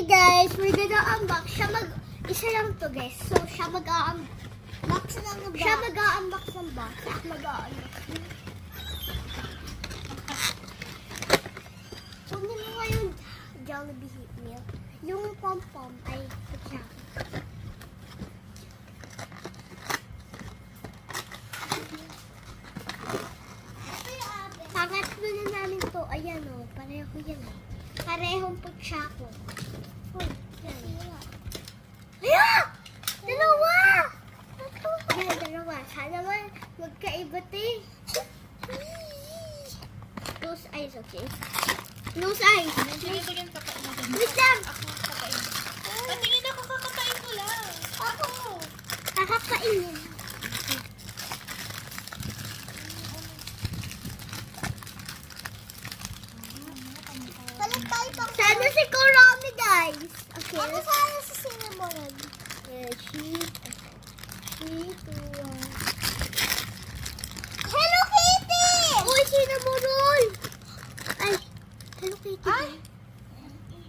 guys, we're gonna unbox. Isa lang to guys. So, siya mag-unbox ng box. Siya mag-unbox ng box. Mag-unbox. Kunin mo nga yung Jollibee Heat Meal. Yung pom-pom ay siya. Pangatlo na namin to. Ayan o. Pareho yan o. Parehong putsako. Uy, yan. Ayan! Dalawa! Yan, dalawa. Sana naman magkaiba eh. Close eyes, okay? Close eyes. Sige, kakain natin. Wait lang. Ako kakain. Patingin ako, kakakain ko lang. Ako. Kakakainin. Sana si Kurami, guys. Okay. Ako sana si Cinnamon. Yeah, Hello Kitty! Uy, Cinnamon roll! Ay, Hello Kitty. Ay!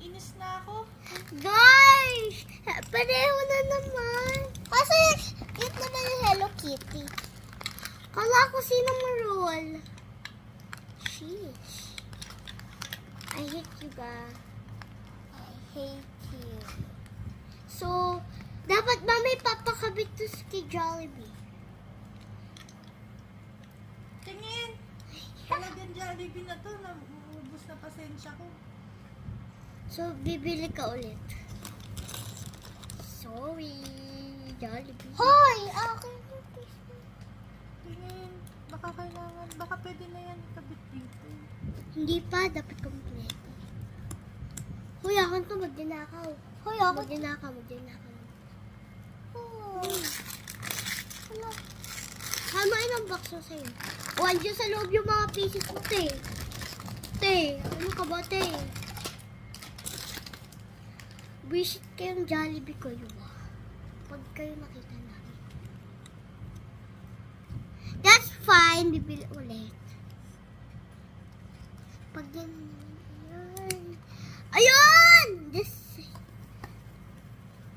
Iinis na ako. Guys! Pareho na naman. Kasi, cute naman yung Hello Kitty. Kala ko Cinnamon roll. Sheesh. I hate you, guys. I hate you. So, dapat ba may papakabit to kay Jollibee? Tingin! Talagang Jollibee na to. Naubos na pasensya ko. So, bibili ka ulit. Sorry, Jollibee. Hoy! Akin yung piece. Tingin. Baka kailangan. Baka pwede na yan ikabit dito. Hindi pa, dapat kompleto. Hoy, akin to, magdinakaw. Hoy, ako. Magdinakaw. Oh. Hala. Tama yun ang box mo sa'yo. O, andyan sa loob yung mga pieces mo, te. Te, ano ka ba, te? Visit kayong Jollibee ko yun. Pag kayo nakita namin. That's fine, bibili ulit. Pag yan, ayun. Ayun! This.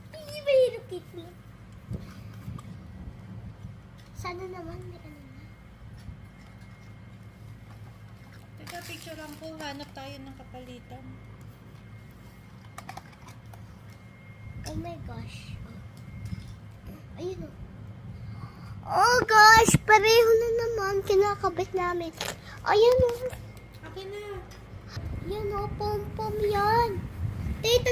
Hindi ba yung kitty? Sana naman may ano na. Teka, picture lang ko. Hanap tayo ng kapalitan. Oh my gosh. Ayun o. Oh gosh, pareho na naman. Kinakabit namin. Ayun o. Akin na. Yan o, pom-pom yan. Tita,